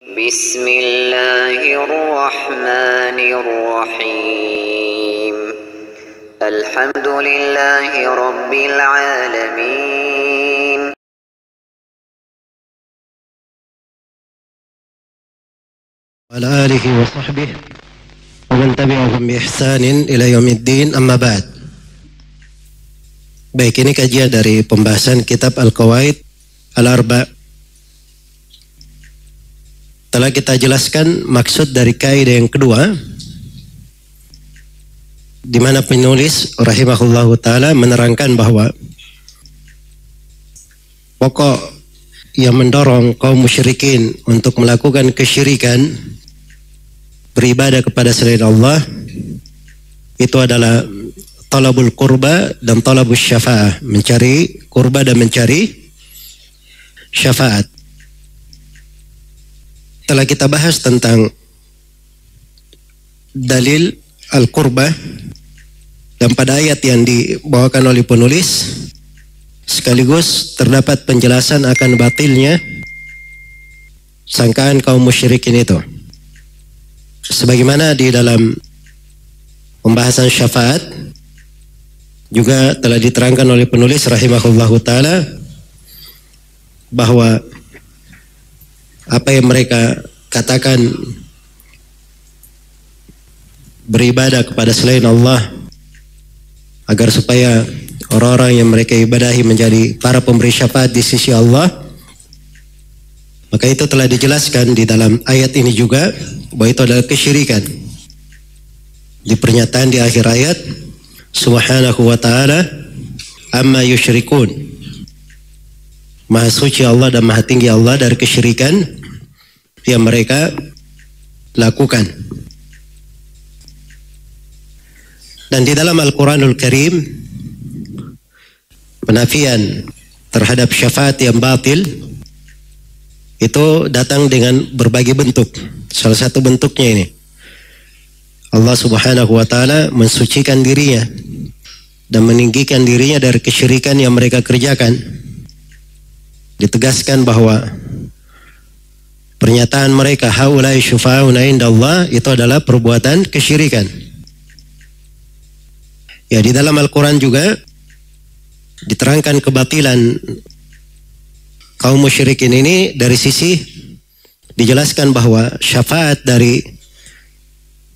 Bismillahirrahmanirrahim. Alhamdulillahi rabbil alamin. Ala alihi wa sahbihi wa man tabi'ahum bi ihsanin ila yaumiddin, amma ba'd. Baik, ini kajian dari pembahasan kitab Al-Qawaid Al-Arba'. Telah kita jelaskan maksud dari kaidah yang kedua, di mana penulis rahimahullahu taala menerangkan bahwa pokok yang mendorong kaum musyrikin untuk melakukan kesyirikan, beribadah kepada selain Allah, itu adalah talabul qurba dan talabus syafa'ah, mencari kurba dan mencari syafaat. Telah kita bahas tentang dalil al-qurba, dan pada ayat yang dibawakan oleh penulis sekaligus terdapat penjelasan akan batilnya sangkaan kaum musyrikin itu. Sebagaimana di dalam pembahasan syafaat juga telah diterangkan oleh penulis rahimahullahu taala bahwa apa yang mereka katakan beribadah kepada selain Allah agar supaya orang-orang yang mereka ibadahi menjadi para pemberi syafaat di sisi Allah, maka itu telah dijelaskan di dalam ayat ini juga bahwa itu adalah kesyirikan. Di pernyataan di akhir ayat, subhanahu wa ta'ala amma yusyrikun, Maha suci Allah dan maha tinggi Allah dari kesyirikan yang mereka lakukan. Dan di dalam Al-Quranul Karim, penafian terhadap syafaat yang batil itu datang dengan berbagai bentuk. Salah satu bentuknya ini, Allah subhanahu wa ta'ala mensucikan dirinya dan meninggikan dirinya dari kesyirikan yang mereka kerjakan. Ditegaskan bahwa pernyataan mereka haulai syufa'una indallah itu adalah perbuatan kesyirikan. Ya, di dalam Al-Quran juga diterangkan kebatilan kaum musyrikin ini dari sisi dijelaskan bahwa syafaat dari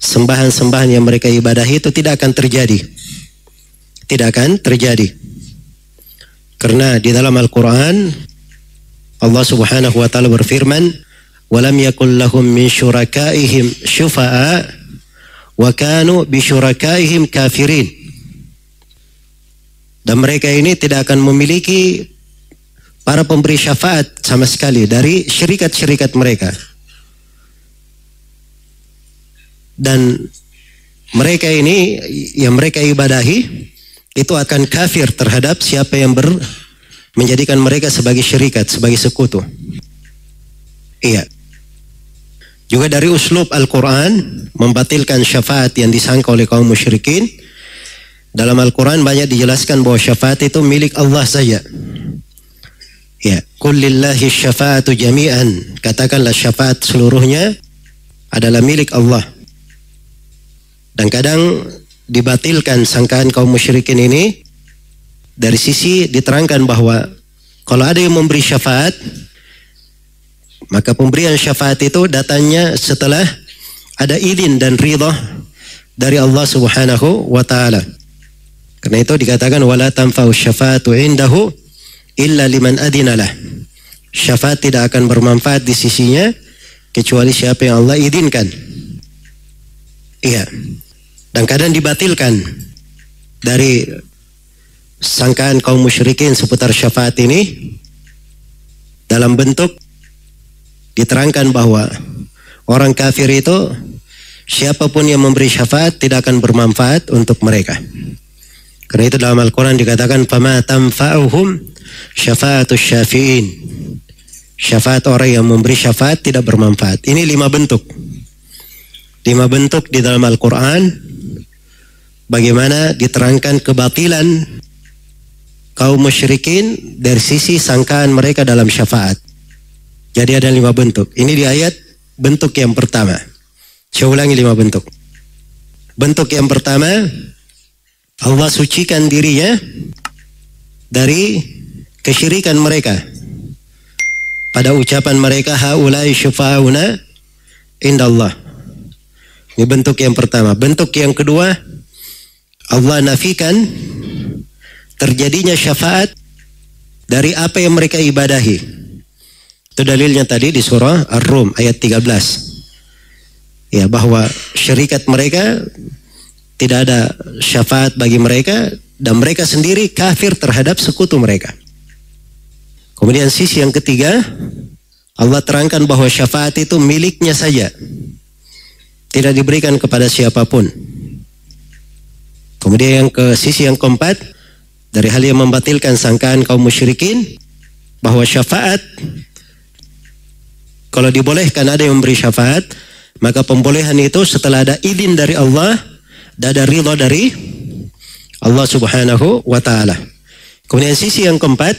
sembahan-sembahan yang mereka ibadahi itu tidak akan terjadi. Tidak akan terjadi. Karena di dalam Al-Quran Allah subhanahu wa ta'ala berfirman, walam yakul lahum min syurakaihim syufa'a wa kanu bi syurakaihim kafirin. Dan mereka ini tidak akan memiliki para pemberi syafaat sama sekali dari syirikat-syirikat mereka. Dan mereka ini yang mereka ibadahi itu akan kafir terhadap siapa yang menjadikan mereka sebagai syirikat, sebagai sekutu. Iya. Juga dari uslub Al-Quran membatilkan syafaat yang disangka oleh kaum musyrikin. Dalam Al-Quran banyak dijelaskan bahwa syafaat itu milik Allah saja. Ya, qul lillahi syafa'atu jami'an. Katakanlah syafaat seluruhnya adalah milik Allah. Dan kadang dibatilkan sangkaan kaum musyrikin ini dari sisi diterangkan bahwa kalau ada yang memberi syafaat, maka pemberian syafaat itu datangnya setelah ada izin dan ridha dari Allah subhanahu wa ta'ala. Karena itu dikatakan wala tanfa'u syafa'atu indahu illa liman adinalah. Syafaat tidak akan bermanfaat di sisinya kecuali siapa yang Allah izinkan. Iya. Dan kadang dibatilkan dari sangkaan kaum musyrikin seputar syafaat ini dalam bentuk diterangkan bahwa orang kafir itu siapapun yang memberi syafaat tidak akan bermanfaat untuk mereka. Karena itu dalam Al-Quran dikatakan fama tanfa'uhum syafa'atus syafi'in. Syafaat orang yang memberi syafaat tidak bermanfaat. Ini 5 bentuk. 5 bentuk di dalam Al-Quran bagaimana diterangkan kebatilan kaum musyrikin dari sisi sangkaan mereka dalam syafaat. Jadi ada 5 bentuk. Ini di ayat bentuk yang pertama. Saya ulangi 5 bentuk. Bentuk yang pertama, Allah sucikan dirinya dari kesyirikan mereka. Pada ucapan mereka, haulai syufa'una indallah. Ini bentuk yang pertama. Bentuk yang kedua, Allah nafikan terjadinya syafaat dari apa yang mereka ibadahi. Itu dalilnya tadi di surah Ar-Rum ayat 13. Ya, bahwa syirikat mereka tidak ada syafaat bagi mereka dan mereka sendiri kafir terhadap sekutu mereka. Kemudian sisi yang ketiga, Allah terangkan bahwa syafaat itu miliknya saja, tidak diberikan kepada siapapun. Kemudian sisi yang keempat, dari hal yang membatalkan sangkaan kaum musyrikin, bahwa syafaat, kalau dibolehkan ada yang memberi syafaat, maka pembolehan itu setelah ada izin dari Allah dan ada ridha dari Allah Subhanahu wa ta'ala. Kemudian sisi yang keempat,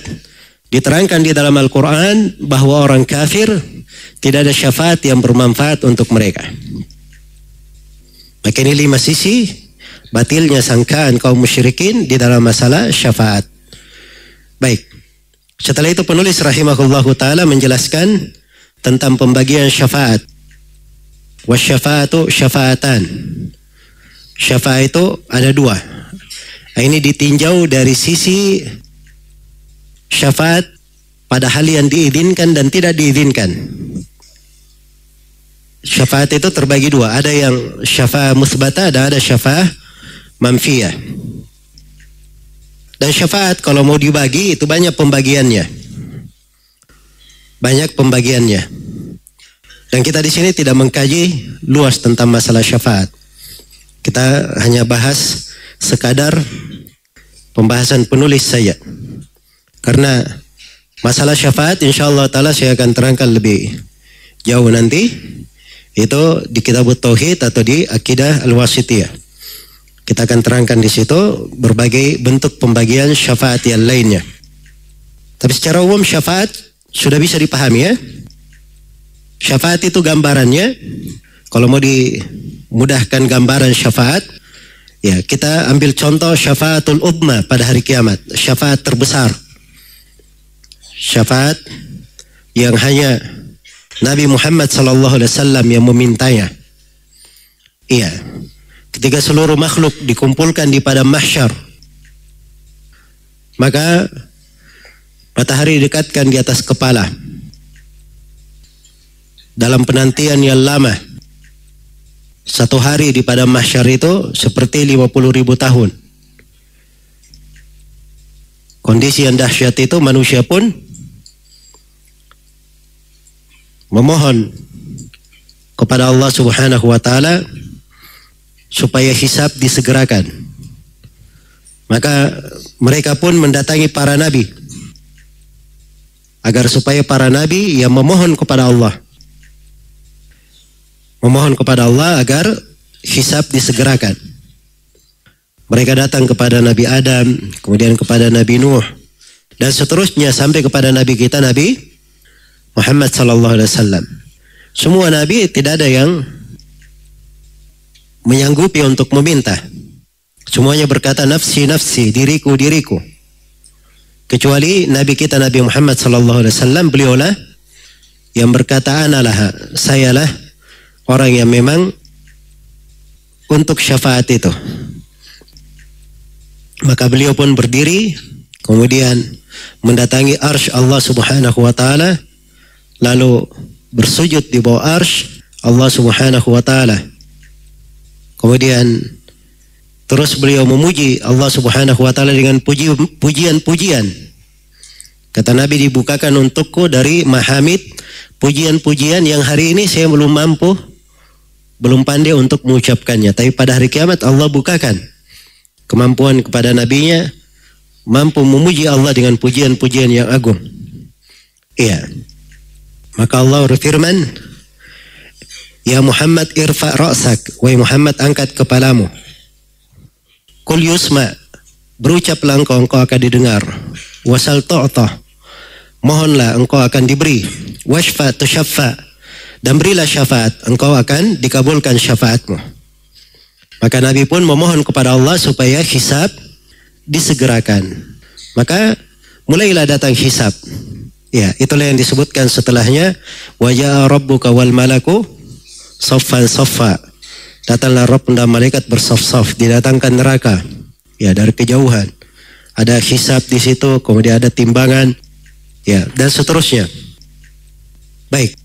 diterangkan di dalam Al-Quran bahwa orang kafir tidak ada syafaat yang bermanfaat untuk mereka. Maka ini 5 sisi batilnya sangkaan kaum musyrikin di dalam masalah syafaat. Baik. Setelah itu penulis rahimahullahu ta'ala menjelaskan tentang pembagian syafaat. Wasyafa'atu syafa'atan. Syafaat itu ada 2. Ini ditinjau dari sisi syafaat pada hal yang diizinkan dan tidak diizinkan. Syafaat itu terbagi 2. Ada yang syafa'ah musbatah dan ada syafa'ah manfiyah. Dan syafaat kalau mau dibagi itu banyak pembagiannya. Banyak pembagiannya. Dan kita di sini tidak mengkaji luas tentang masalah syafaat. Kita hanya bahas sekadar pembahasan penulis saja. Karena masalah syafaat insyaallah ta'ala saya akan terangkan lebih jauh nanti. Itu di Kitabut Tauhid atau di Akidah Al-Wasithiyah. Kita akan terangkan di situ berbagai bentuk pembagian syafaat yang lainnya. Tapi secara umum syafaat sudah bisa dipahami ya. Syafaat itu gambarannya, kalau mau dimudahkan gambaran syafaat, ya kita ambil contoh syafaatul udma pada hari kiamat, syafaat terbesar. Syafaat yang hanya Nabi Muhammad SAW yang memintanya. Iya. Ketika seluruh makhluk dikumpulkan di padang mahsyar, maka matahari didekatkan di atas kepala. Dalam penantian yang lama, 1 hari di padang mahsyar itu seperti 50.000 tahun. Kondisi yang dahsyat itu manusia pun memohon kepada Allah Subhanahu wa ta'ala supaya hisab disegerakan. Maka mereka pun mendatangi para nabi agar supaya para nabi yang memohon kepada Allah, memohon kepada Allah agar hisab disegerakan. Mereka datang kepada Nabi Adam, kemudian kepada Nabi Nuh, dan seterusnya sampai kepada Nabi kita Nabi Muhammad SAW. Semua Nabi tidak ada yang menyanggupi untuk meminta. Semuanya berkata nafsi nafsi, diriku diriku. Kecuali Nabi kita Nabi Muhammad SAW, beliaulah yang berkata analah, sayalah orang yang memang untuk syafaat itu. Maka beliau pun berdiri, kemudian mendatangi arsy Allah Subhanahu wa ta'ala, lalu bersujud di bawah arsy Allah Subhanahu wa ta'ala. Kemudian terus beliau memuji Allah Subhanahu wa ta'ala dengan pujian-pujian. Kata Nabi, dibukakan untukku dari mahamid, pujian-pujian yang hari ini saya belum mampu, belum pandai untuk mengucapkannya. Tapi pada hari kiamat Allah bukakan kemampuan kepada nabinya, mampu memuji Allah dengan pujian-pujian yang agung. Iya. Maka Allah berfirman, ya Muhammad irfa' ra'sak, wahai Muhammad angkat kepalamu. Qul yusma, berucaplah engkau akan didengar. Wasal tu'ta, mohonlah engkau akan diberi. Washfa tushaffa, dan berilah syafaat, engkau akan dikabulkan syafaatmu. Maka Nabi pun memohon kepada Allah supaya hisab disegerakan. Maka mulailah datang hisab. Ya, itulah yang disebutkan setelahnya, wa ja'a rabbuka wal malaku saffan saffa. Datanglah Rabb dan malaikat bersaf-saf, didatangkan neraka. Ya, dari kejauhan. Ada hisab di situ, kemudian ada timbangan, ya, dan seterusnya. Baik.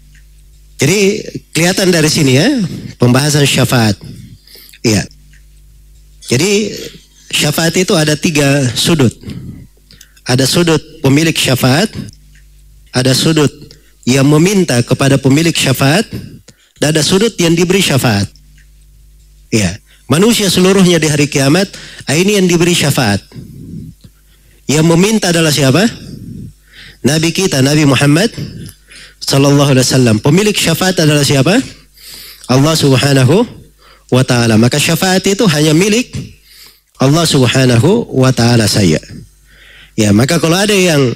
Jadi kelihatan dari sini ya, pembahasan syafaat. Ya. Jadi syafaat itu ada 3 sudut. Ada sudut pemilik syafaat, ada sudut yang meminta kepada pemilik syafaat, dan ada sudut yang diberi syafaat. Ya, manusia seluruhnya di hari kiamat, ini yang diberi syafaat. Yang meminta adalah siapa? Nabi kita, Nabi Muhammad sallallahu alaihi wasallam. Pemilik syafaat adalah siapa? Allah Subhanahu wa taala. Maka syafaat itu hanya milik Allah Subhanahu wa taala saja. Ya, maka kalau ada yang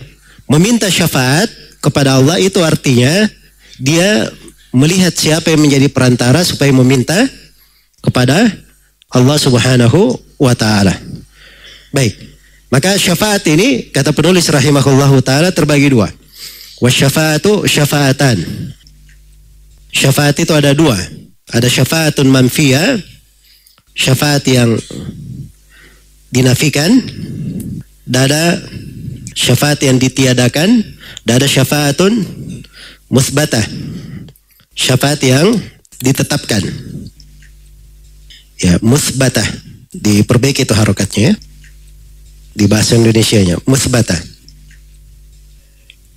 meminta syafaat kepada Allah, itu artinya dia melihat siapa yang menjadi perantara supaya meminta kepada Allah Subhanahu wa taala. Baik. Maka syafaat ini kata penulis rahimahullahu taala terbagi 2. Wasyafa'atu syafa'atan. Syafaat itu ada 2. Ada syafa'atun manfiyah, syafaat yang dinafikan, dan ada syafaat yang ditiadakan, dan ada syafa'atun musbatah, syafaat yang ditetapkan. Ya, musbatah, diperbaiki itu harokatnya ya. Di bahasa Indonesianya, musbatah.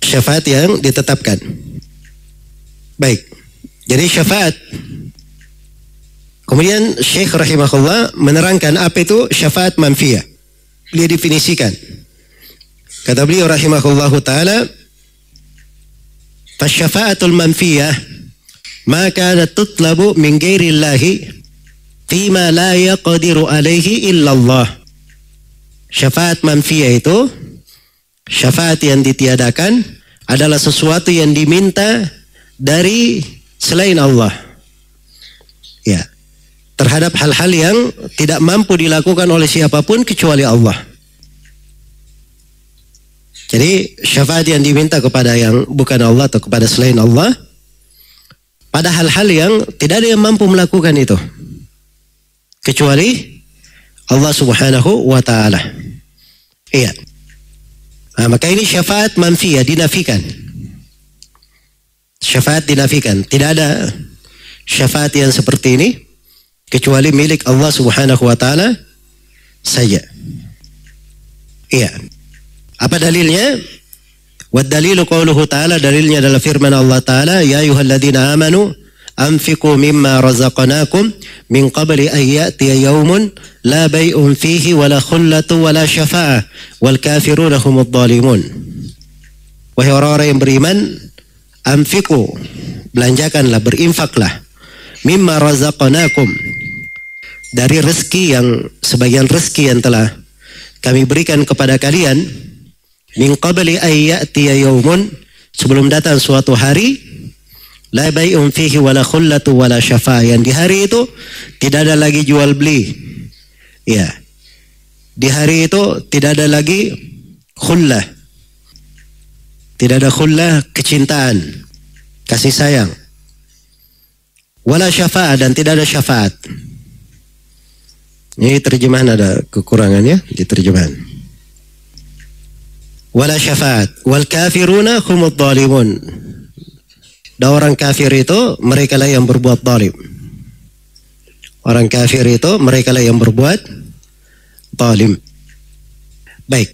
Syafaat yang ditetapkan. Baik. Jadi syafaat. Kemudian Syekh rahimahullah menerangkan apa itu syafaat manfiyah. Beliau definisikan. Kata beliau rahimahullahu taala, "Fasyafa'atul manfiyah ma kanat tutlabu min ghairillahi fima la yaqdiru alaihi illallah." Syafaat manfiyah itu syafaat yang ditiadakan adalah sesuatu yang diminta dari selain Allah. Ya, terhadap hal-hal yang tidak mampu dilakukan oleh siapapun kecuali Allah. Jadi syafaat yang diminta kepada yang bukan Allah atau kepada selain Allah pada hal-hal yang tidak ada yang mampu melakukan itu kecuali Allah Subhanahu wa taala. Iya. Nah, maka ini syafaat manfiyah, dinafikan. Syafaat dinafikan. Tidak ada syafaat yang seperti ini kecuali milik Allah Subhanahu wa taala saja. Iya. Apa dalilnya? Wa dalilu qauluhu ta'ala, dalilnya adalah firman Allah taala, ya ayyuhalladzina amanu anfiqu mimma razaqnakum min qabli an ya'tiya yaumun la bay'un fihi wala khullatu wala syafa'ah wal kafiruna humud dhalimun. Wahai orang-orang yang beriman, anfiqu, belanjakanlah, berinfaklah, mimma razaqnakum, dari rezeki yang sebagian rezeki yang telah kami berikan kepada kalian, min qabli an ya'tiya yaumun, sebelum datang suatu hari, la bay'un fihi wala khullatu wala syafa'ah, yang di hari itu tidak ada lagi jual beli. Ya. Di hari itu tidak ada lagi khullah. Tidak ada khullah, kecintaan, kasih sayang. Wala syafa'ah, dan tidak ada syafaat. Ini terjemahan ada kekurangannya di terjemahan. Wala syafa'at wal kafiruna humud dhalimun. Dan orang kafir itu mereka lah yang berbuat zalim. Orang kafir itu mereka lah yang berbuat zalim. Baik.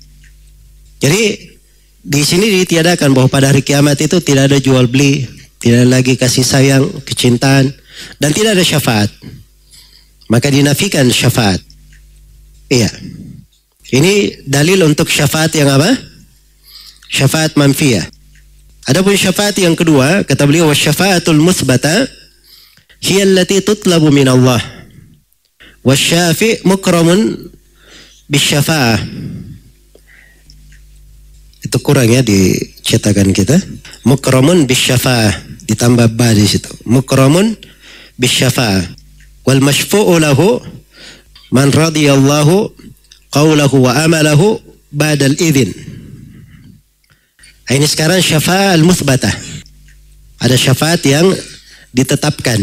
Jadi di sini ditiadakan bahwa pada hari kiamat itu tidak ada jual beli, tidak ada lagi kasih sayang, kecintaan, dan tidak ada syafaat. Maka dinafikan syafaat. Iya. Ini dalil untuk syafaat yang apa? Syafaat manfiyah. Adapun syafaat yang kedua, kata beliau, wasyafaatul musbata hiya allati tutlabu min Allah. Wasyafi' mukramun bisyafa'ah. Itu kurang ya di cetakan kita. Mukramun bisyafa'ah. ditambah ba di situ. Mukramun bisyafa'ah. Wal masyfu'u lahu man radiyallahu qawlahu wa amalahu ba'dal idzin. Ini sekarang syafa'ah al-muthbatah. Ada syafaat yang ditetapkan.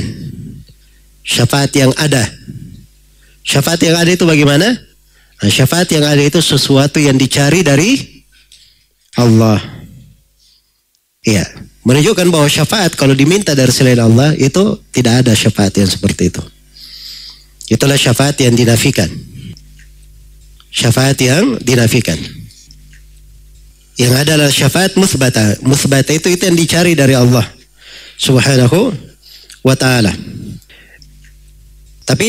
Syafaat yang ada. Syafaat yang ada itu bagaimana? Nah, syafaat yang ada itu sesuatu yang dicari dari Allah. Iya, menunjukkan bahwa syafaat kalau diminta dari selain Allah itu tidak ada syafaat yang seperti itu. Itulah syafaat yang dinafikan. Syafaat yang dinafikan. Yang adalah syafaat musbata. Musbata itu yang dicari dari Allah Subhanahu wa ta'ala. Tapi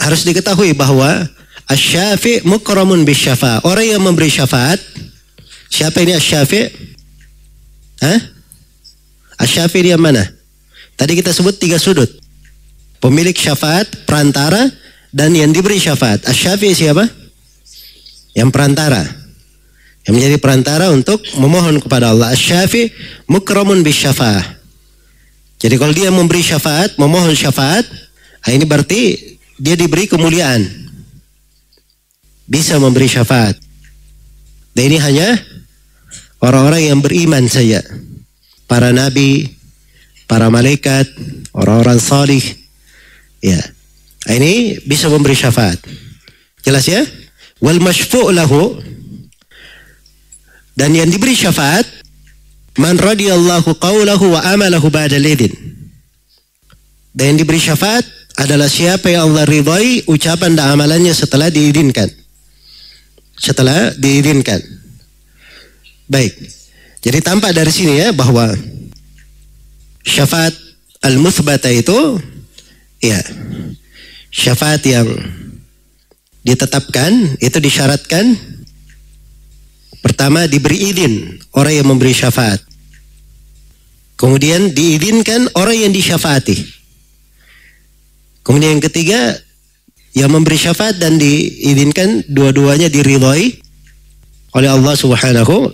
harus diketahui bahwa asy-syafi' mukramun bisyafa'ah. Orang yang memberi syafaat, siapa ini asy-syafi'? Asy-syafi' dia mana? Tadi kita sebut 3 sudut. Pemilik syafaat, perantara, dan yang diberi syafaat. Asy-syafi' siapa? Yang perantara. Yang menjadi perantara untuk memohon kepada Allah. Asy-syafi' mukramun bisyafa'ah. Jadi kalau dia memberi syafaat, memohon syafaat, ini berarti dia diberi kemuliaan. Bisa memberi syafaat. Dan ini hanya orang-orang yang beriman saja. Para nabi, para malaikat, orang-orang salih. Ya. Ini bisa memberi syafaat. Jelas ya? Wal masyfu' lahu, dan yang diberi syafaat man radiyallahu qawlahu wa amalahu ba'dal idzin. Dan yang diberi syafaat adalah siapa yang Allah ridhai ucapan dan amalannya setelah diizinkan. Setelah diizinkan. Baik. Jadi tampak dari sini ya bahwa syafaat al-muthbata itu ya syafaat yang ditetapkan, itu disyaratkan pertama diberi izin orang yang memberi syafaat. Kemudian diizinkan orang yang disyafaati. Kemudian yang ketiga, yang memberi syafaat dan diizinkan dua-duanya diridhai oleh Allah Subhanahu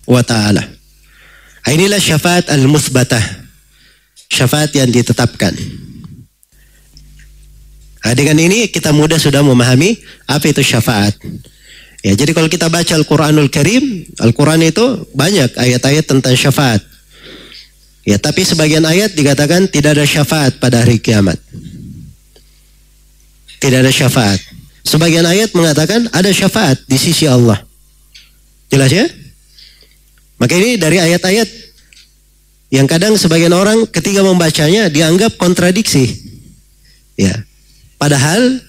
wa ta'ala. Inilah syafaat al-muthbatah. Syafaat yang ditetapkan. Nah, dengan ini kita mudah sudah memahami apa itu syafaat. Ya, jadi kalau kita baca Al-Quranul Karim, Al-Quran itu banyak ayat-ayat tentang syafaat. Ya, tapi sebagian ayat dikatakan tidak ada syafaat pada hari kiamat. Tidak ada syafaat. Sebagian ayat mengatakan ada syafaat di sisi Allah. Jelas ya? Maka ini dari ayat-ayat yang kadang sebagian orang ketika membacanya dianggap kontradiksi. Ya. Padahal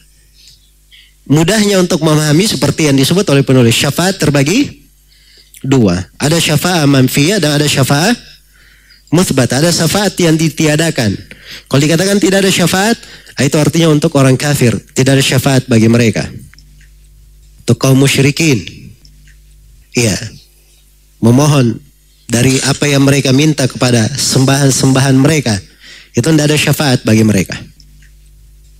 mudahnya untuk memahami seperti yang disebut oleh penulis. Syafaat terbagi 2. Ada syafa'ah manfiyah dan ada syafa'ah muthbat. Ada syafaat yang ditiadakan. Kalau dikatakan tidak ada syafaat, itu artinya untuk orang kafir. Tidak ada syafaat bagi mereka. Untuk kaum musyrikin. Iya. Memohon dari apa yang mereka minta kepada sembahan-sembahan mereka. Itu tidak ada syafaat bagi mereka.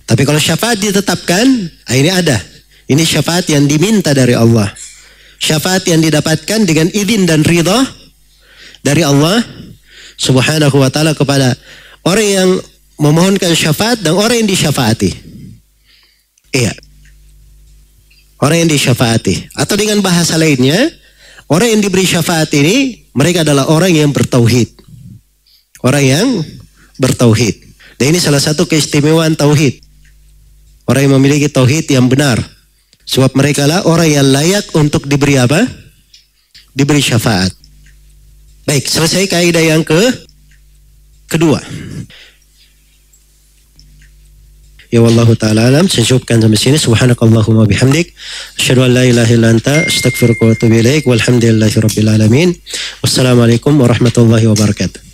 Tapi kalau syafaat ditetapkan, ini ada. Ini syafaat yang diminta dari Allah. Syafaat yang didapatkan dengan izin dan ridha dari Allah Subhanahu wa ta'ala kepada orang yang memohonkan syafaat dan orang yang disyafaati. Iya. Orang yang disyafaati. Atau dengan bahasa lainnya, orang yang diberi syafaat ini, mereka adalah orang yang bertauhid. Orang yang bertauhid. Dan ini salah satu keistimewaan tauhid. Orang yang memiliki tauhid yang benar. Sebab mereka lah orang yang layak untuk diberi apa? Diberi syafaat. Baik, selesai kaidah yang kedua. Ya wallahu ta'ala alam. Saya cukupkan sampai sini. Subhanakallahumma bihamdik. Asyhadu an la ilaha illa anta astaghfiruka wa atubu ilaik. Walhamdulillahi rabbil alamin. Wassalamualaikum warahmatullahi wabarakatuh.